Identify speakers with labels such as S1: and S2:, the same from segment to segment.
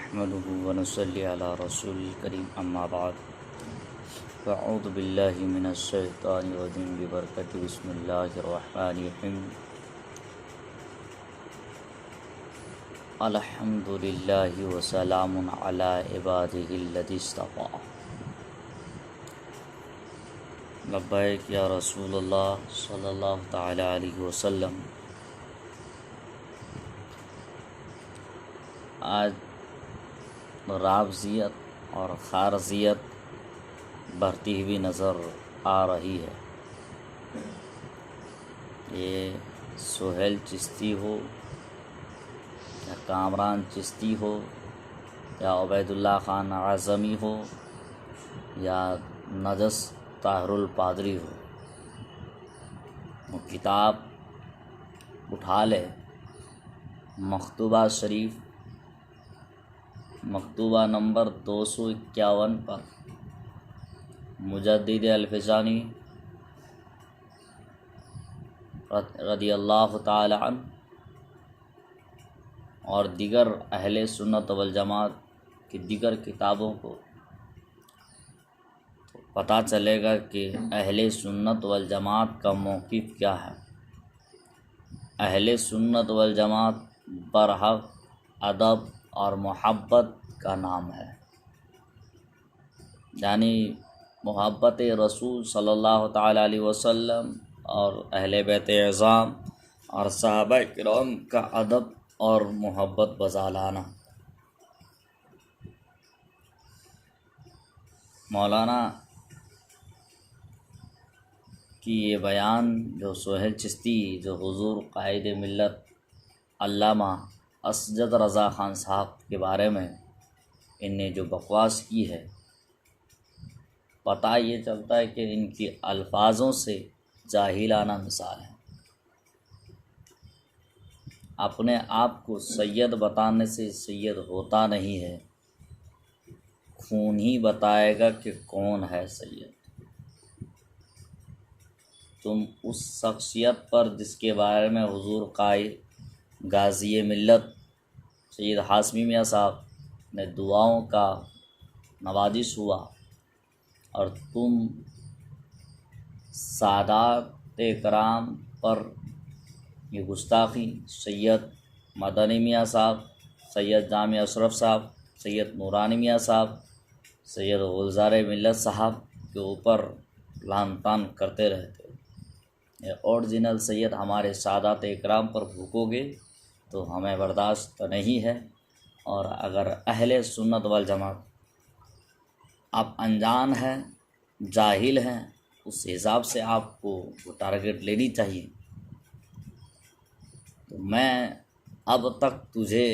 S1: نحمده ونصلي على رسول الكريم اما بعد فاعوذ بالله من الشيطان الرجيم ببركة بسم الله الرحمن الرحيم الحمد لله وسلام على عباده الذين اصطفى لبیک یا رسول اللہ صلی اللہ تعالی علیہ وسلم۔ آج رافضیت اور خارضیت بڑھتی ہوئی نظر آ رہی ہے۔ یہ سہیل چشتی ہو یا کامران چشتی ہو یا عبید اللہ خان اعظمی ہو یا نجس طاہر الپادری ہو، وہ کتاب اٹھا لے، مکتوبہ شریف مکتوبہ نمبر 251 پر مجدد الفسانی رضی اللہ تعالی عنہ اور دیگر اہل سنت والجماعت کی دیگر کتابوں کو پتہ چلے گا کہ اہل سنت والجماعت کا موقف کیا ہے۔ اہل سنت والجماعت برحق ادب اور محبت کا نام ہے، یعنی محبت رسول صلی اللہ تعالی علیہ وسلم اور اہل بیت اعظام اور صحابہ کرام کا ادب اور محبت بجا لانا۔ مولانا کی یہ بیان جو سہیل چشتی، جو حضور قائد ملت علامہ اسجد رضا خان صاحب کے بارے میں ان نے جو بکواس کی ہے، پتہ یہ چلتا ہے کہ ان کی الفاظوں سے جاہلانہ مثال ہے۔ اپنے آپ کو سید بتانے سے سید ہوتا نہیں ہے، خون ہی بتائے گا کہ کون ہے سید۔ تم اس شخصیت پر جس کے بارے میں حضور قائد غازی ملت سید ہاشمی میاں صاحب نے دعاؤں کا نوازش ہوا، اور تم سادات کرام پر یہ گستاخی سید مدنی میاں صاحب، سید جامع اشرف صاحب، سید نورانی میاں صاحب، سید گلزار ملت صاحب کے اوپر لعن طعن کرتے رہتے۔ یہ اوریجنل سید ہمارے سادات اکرام پر بھوکو گے تو ہمیں برداشت نہیں ہے، اور اگر اہل سنت والجماعت آپ انجان ہیں، جاہل ہیں، اس حساب سے آپ کو وہ ٹارگٹ لینی چاہیے۔ تو میں اب تک تجھے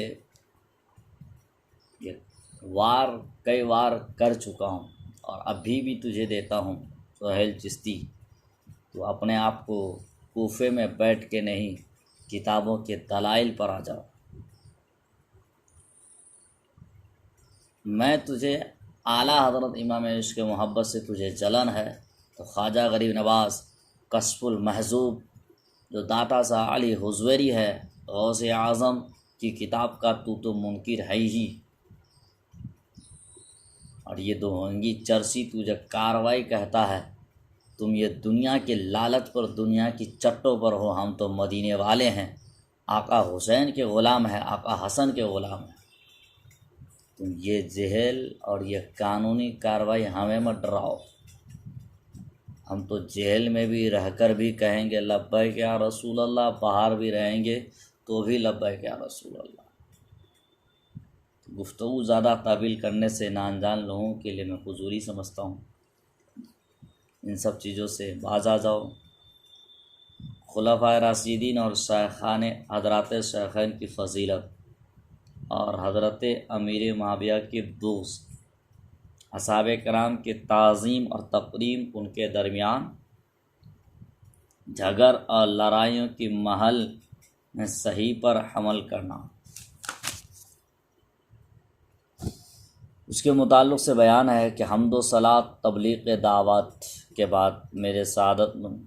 S1: یہ کئی وار کر چکا ہوں اور ابھی بھی تجھے دیتا ہوں۔ سہیل چشتی، تو اپنے آپ کو کوفے میں بیٹھ کے نہیں، کتابوں کے دلائل پر آ جاؤ۔ میں تجھے اعلیٰ حضرت امام عشق محبت سے تجھے جلن ہے تو خواجہ غریب نواز کشف المحجوب جو داتا صاحب علی حضویری ہے، غوث اعظم کی کتاب کا تو منکر ہے ہی، اور یہ دوہنگی چرسی تجھے کاروائی کہتا ہے۔ تم یہ دنیا کے لالچ پر، دنیا کی چٹوں پر ہو، ہم تو مدینے والے ہیں، آقا حسین کے غلام ہیں، آقا حسن کے غلام ہیں۔ تم یہ جہل اور یہ قانونی کاروائی ہمیں مت ڈراؤ۔ ہم تو جہل میں بھی رہ کر بھی کہیں گے لبیک یا رسول اللہ، باہر بھی رہیں گے تو بھی لبیک یا رسول اللہ۔ گفتگو زیادہ طویل کرنے سے نانجان لوگوں کے لیے میں فضولی سمجھتا ہوں، ان سب چیزوں سے باز آ جاؤ۔ خلفائے راشدین اور شیخان حضرات شیخین کی فضیلت اور حضرت امیر معاویہ کے دوست اصحاب کرام کے تعظیم اور تقریم، ان کے درمیان جھگڑ اور لڑائیوں کی محل میں صحیح پر حمل کرنا۔ اس کے متعلق سے بیان ہے کہ حمد و صلات تبلیغ دعوت کے بعد میرے سعادت مند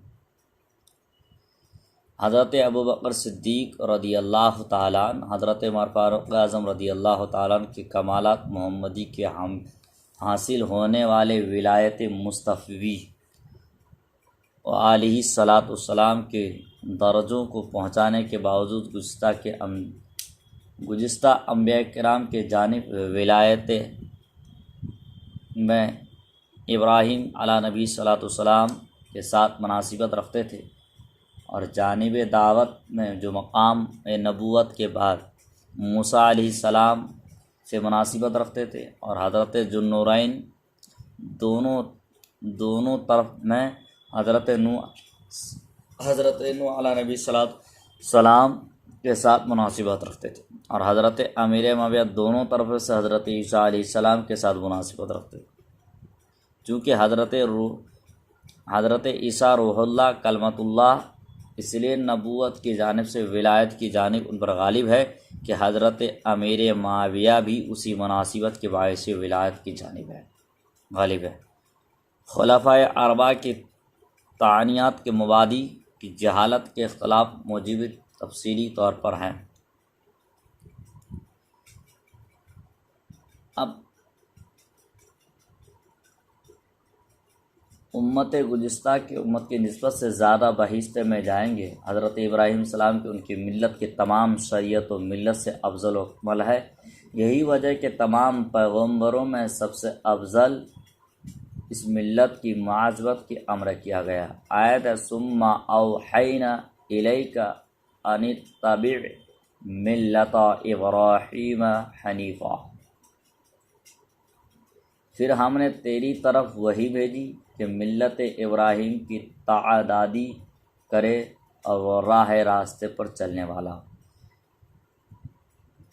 S1: حضرت ابوبکر صدیق رضی اللہ تعالیٰ عنہ، حضرت عمر فاروق اعظم رضی اللہ تعالیٰ عنہ کے کمالات محمدی کے حاصل ہونے والے ولایت مصطفی و علیہ الصلاۃ والسلام کے درجوں کو پہنچانے کے باوجود گزشتہ انبیاء کرام کے جانب ولایت میں ابراہیم علیہ نبی صلاۃ والسلام کے ساتھ مناسبت رکھتے تھے، اور جانب دعوت میں جو مقام نبوت کے بعد موسیٰ علیہ السلام سے مناسبت رکھتے تھے، اور حضرت ذوالنورین دونوں طرف میں حضرت نوح علیہ نبی صلاۃ والسلام کے ساتھ مناسبت رکھتے تھے، اور حضرت امیر معاویہ دونوں طرف سے حضرت عیسیٰ علیہ السلام کے ساتھ مناسبت رکھتے تھے۔ چونکہ حضرت عیسیٰ روح اللہ کلمۃ اللہ، اس لیے نبوت کی جانب سے ولایت کی جانب ان پر غالب ہے کہ حضرت امیر معاویہ بھی اسی مناسبت کے باعث سے ولایت کی جانب غالب ہے۔ خلفائے اربعہ کی تعینات کے مبادی کی جہالت کے اختلاف موجب تفصیلی طور پر ہیں۔ اب امت گزشتہ کی امت کی نسبت سے زیادہ بحثتے میں جائیں گے۔ حضرت ابراہیم السلام کی ان کی ملت کے تمام شریعت و ملت سے افضل و اکمل ہے۔ یہی وجہ کہ تمام پیغمبروں میں سب سے افضل اس ملت کی معذبت کی امر کیا گیا۔ آیت ہے ثم اوحینا الیک ان اتبع ملت ابراہیم حنیفا، پھر ہم نے تیری طرف وحی بھیجی کہ ملت ابراہیم کی تعدادی کرے اور وہ راہ راستے پر چلنے والا۔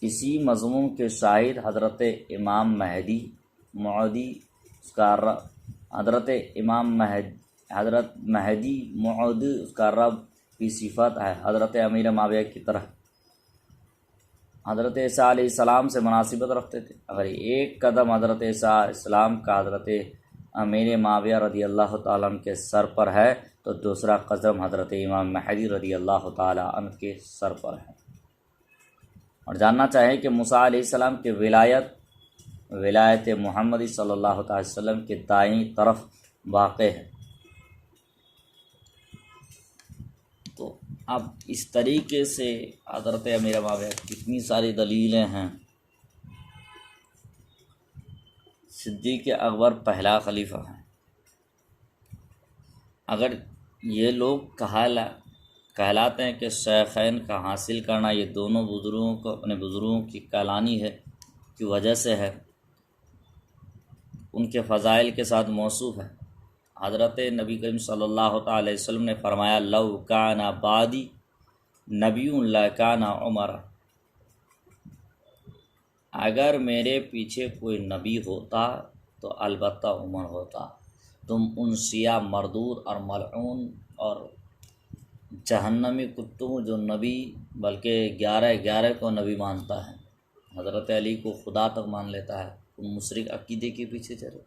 S1: اسی مضمون کے شاہد حضرت امام مہدی معودی حضرت مہدی معودی اس کا رب کی صفت ہے، حضرت امیر معاویہ کی طرح حضرت عیسیٰ علیہ السلام سے مناسبت رکھتے تھے۔ اگر ایک قدم حضرت عیسیٰ علیہ السلام کا حضرت امیر معاویہ رضی اللہ تعالیٰ عنہ کے سر پر ہے تو دوسرا قدم حضرت امام مہدی رضی اللہ تعالیٰ عنہ کے سر پر ہے۔ اور جاننا چاہیے کہ موسیٰ علیہ السلام کی ولایت محمدی صلی اللہ تعالی وسلم کے دائیں طرف واقع ہے۔ تو اب اس طریقے سے حضرت امیر معاویہ کتنی ساری دلیلیں ہیں۔ صدیق اکبر پہلا خلیفہ ہیں۔ اگر یہ لوگ کہلاتے ہیں کہ شیخین کا حاصل کرنا یہ دونوں بزرگوں کو اپنے بزرگوں کی کہلانی ہے کی وجہ سے ہے، ان کے فضائل کے ساتھ موصوف ہے۔ حضرت نبی کریم صلی اللہ تعالی علیہ وسلم نے فرمایا لو کان بعدی نبی لکان عمر، اگر میرے پیچھے کوئی نبی ہوتا تو البتہ عمر ہوتا۔ تم ان سیاہ مردود اور ملعون اور جہنمی کتوں جو نبی بلکہ 11 کو نبی مانتا ہے، حضرت علی کو خدا تک مان لیتا ہے، تم مشرک عقیدے کے پیچھے چلو،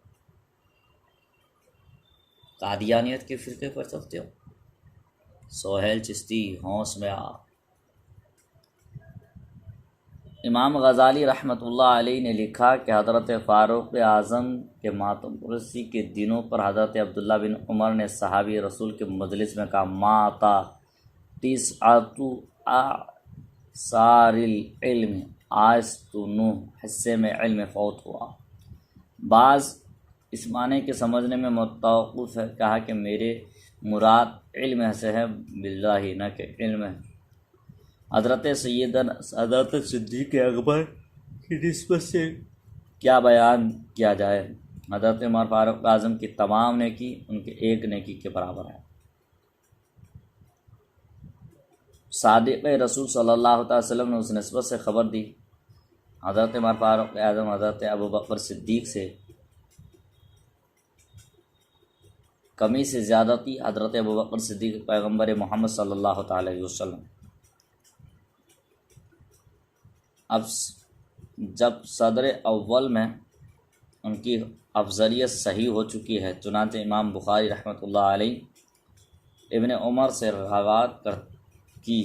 S1: قادیانیت کے فرقے پر چلتے ہو۔ سہیل چشتی ہوش میں آ۔ امام غزالی رحمۃ اللہ علیہ نے لکھا کہ حضرت فاروق اعظم کے ماتم پرسی کے دنوں پر حضرت عبداللہ بن عمر نے صحابی رسول کے مجلس میں کہا ماتا تسعۃ اعصار العلم، آج تو 9 حصے میں علم فوت ہوا۔ بعض اس معنی کے سمجھنے میں متوقف ہے، کہا کہ میرے مراد علم سے ہے باللہ، نہ کہ علم ہے۔ حضرت صدیق اکبر کی نسبت سے کیا بیان کیا جائے؟ حضرت عمر فاروق اعظم کی تمام نیکی ان کے ایک نیکی کے برابر ہے۔ صادق رسول صلی اللہ تعالی وسلم نے اس نسبت سے خبر دی۔ حضرت عمر فاروق اعظم حضرت ابوبکر صدیق سے کمی سے زیادتی حضرت ابوبکر صدیق پیغمبر محمد صلی اللہ تعالی علیہ وسلم۔ اب جب صدر اول میں ان کی افضلیت صحیح ہو چکی ہے، چنانچہ امام بخاری رحمۃ اللہ علیہ ابن عمر سے روایت کی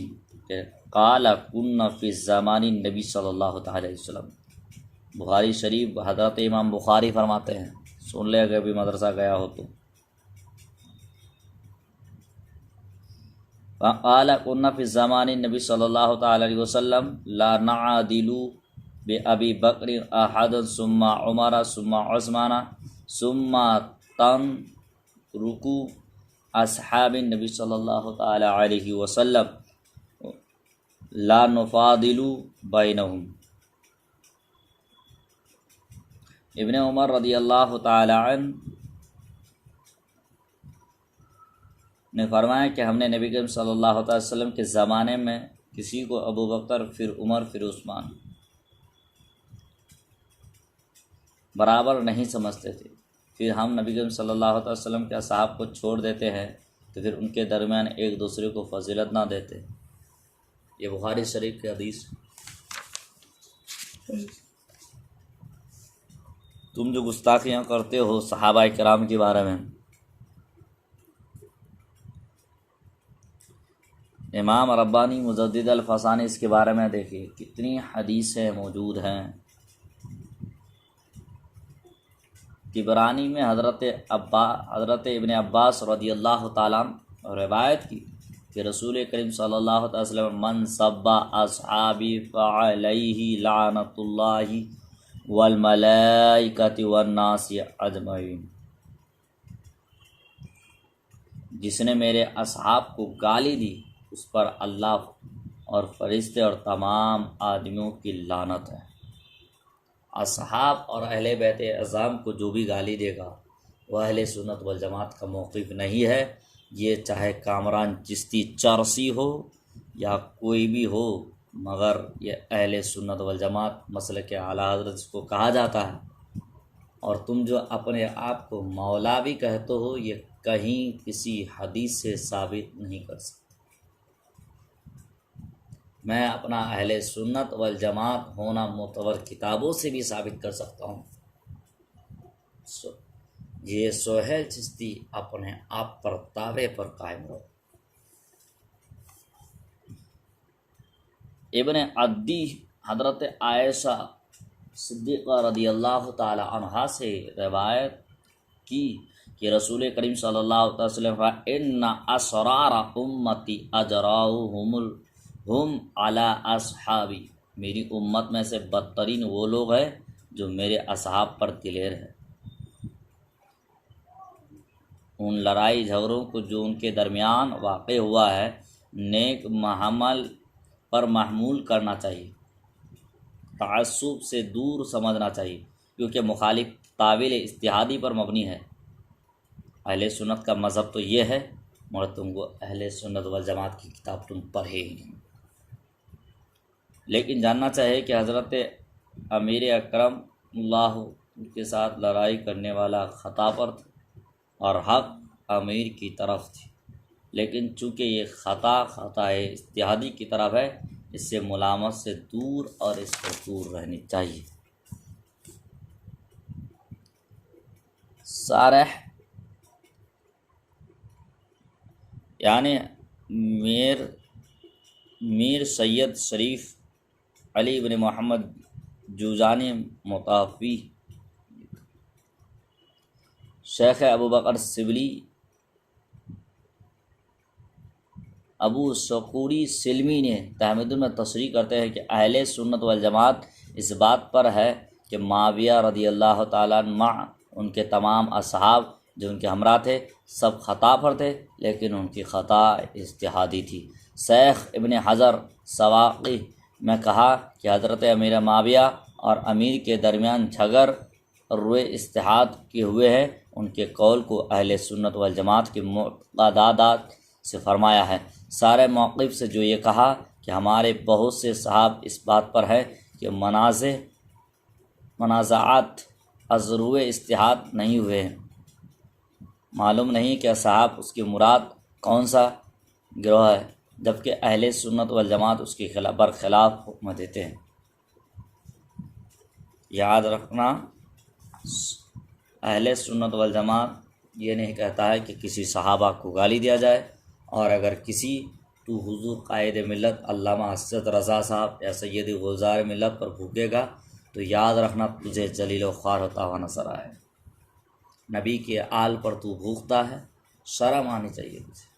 S1: کہ قال کن فی زمان نبی صلی اللہ تعالی علیہ وسلم. بخاری شریف حضرت امام بخاری فرماتے ہیں، سن لے اگر بھی مدرسہ گیا ہو تو. قال کن فی زمان نبی صلی اللہ تعالی علیہ وسلم لا نعدل بأبی بکر احد ثم عمر ثم عثمان ثم تنرک اصحاب النبی صلی اللہ تعالی علیہ وسلم لا نفاضل بینہم. ابن عمر رضی اللہ تعالی عنہ نے فرمایا کہ ہم نے نبی کریم صلی اللہ تعالی وسلم کے زمانے میں کسی کو ابو بکر پھر عمر پھر عثمان برابر نہیں سمجھتے تھے. پھر ہم نبی کریم صلی اللہ علیہ وسلم کے اصحاب کو چھوڑ دیتے ہیں تو پھر ان کے درمیان ایک دوسرے کو فضیلت نہ دیتے. یہ بخاری شریف کی حدیث. تم جو گستاخیاں کرتے ہو صحابہ کرام کے بارے میں، امام ربانی مجدد الفسانی اس کے بارے میں دیکھیے کتنی حدیثیں موجود ہیں. طبرانی میں حضرت ابن عباس رضی اللہ تعالیٰ عنہ روایت کی کہ رسول کریم صلی اللہ علیہ وسلم من سب اصحابی فعلیہ لعنت اللہ والملائکۃ والناس اجمعین. جس نے میرے اصحاب کو گالی دی اس پر اللہ اور فرشتے اور تمام آدمیوں کی لعنت ہے. اصحاب اور اہل بیت اعظام کو جو بھی گالی دے گا وہ اہل سنت والجماعت کا موقف نہیں ہے. یہ چاہے کامران چشتی چرسی ہو یا کوئی بھی ہو، مگر یہ اہل سنت والجماعت مسلک اعلیٰ حضرت اس کو کہا جاتا ہے. اور تم جو اپنے آپ کو مولا بھی کہتے ہو یہ کہیں کسی حدیث سے ثابت نہیں کر سکتے. میں اپنا اہل سنت والجماعت ہونا معتبر کتابوں سے بھی ثابت کر سکتا ہوں. یہ سہیل چشتی اپنے آپ پر دعوے پر قائم رہو. ابن عدی حضرت عائشہ صدیقہ رضی اللہ تعالی عنہا سے روایت کی کہ رسول کریم صلی اللہ علیہ وسلم ان اسرار امتی اجراؤہم ہم علی اصحابی. میری امت میں سے بدترین وہ لوگ ہیں جو میرے اصحاب پر دلیر ہیں. ان لڑائی جھگڑوں کو جو ان کے درمیان واقع ہوا ہے نیک محمل پر محمول کرنا چاہیے، تعصب سے دور سمجھنا چاہیے، کیونکہ مخالف تعویل اجتہادی پر مبنی ہے. اہل سنت کا مذہب تو یہ ہے مگر تم کو اہل سنت والجماعت کی کتاب تم پڑھے ہی نہیں. لیکن جاننا چاہیے کہ حضرت امیر اکرم اللہ کے ساتھ لڑائی کرنے والا خطا پر تھا اور حق امیر کی طرف تھی. لیکن چونکہ یہ خطا اجتہادی کی طرف ہے، اس سے ملامت سے دور اور اس سے دور رہنی چاہیے. صارح یعنی میر سید شریف علی بن محمد جوزانی مطافی، شیخ ابو بکر سبلی ابو سقوری سلمی نے تحمید میں تصریح کرتے ہیں کہ اہل سنت والجماعت اس بات پر ہے کہ معاویہ رضی اللہ تعالیٰ عنہ ان کے تمام اصحاب جو ان کے ہمراہ تھے سب خطا پر تھے، لیکن ان کی خطا اجتہادی تھی. شیخ ابن حجر سواقی میں کہا کہ حضرت امیر معاویہ اور امیر کے درمیان جھگڑ روئے اجتہاد کے ہوئے ہیں. ان کے قول کو اہل سنت والجماعت کے معتقدات سے فرمایا ہے. سارے موقف سے جو یہ کہا کہ ہمارے بہت سے صحاب اس بات پر ہے کہ منازعات از روئے اجتہاد نہیں ہوئے ہیں. معلوم نہیں کہ صحاب اس کی مراد کون سا گروہ ہے، جبکہ اہل سنت والجماعت اس کی برخلاف حکم دیتے ہیں. یاد رکھنا، اہل سنت والجماعت یہ نہیں کہتا ہے کہ کسی صحابہ کو گالی دیا جائے، اور اگر کسی تو حضور قائد ملت علامہ حسرت رضا صاحب یا سید گلزار ملت پر بھوکے گا تو یاد رکھنا تجھے جلیل و خوار ہوتا ہوا نظر آئے. نبی کے آل پر تو بھوکتا ہے، شرم آنی چاہیے تجھے.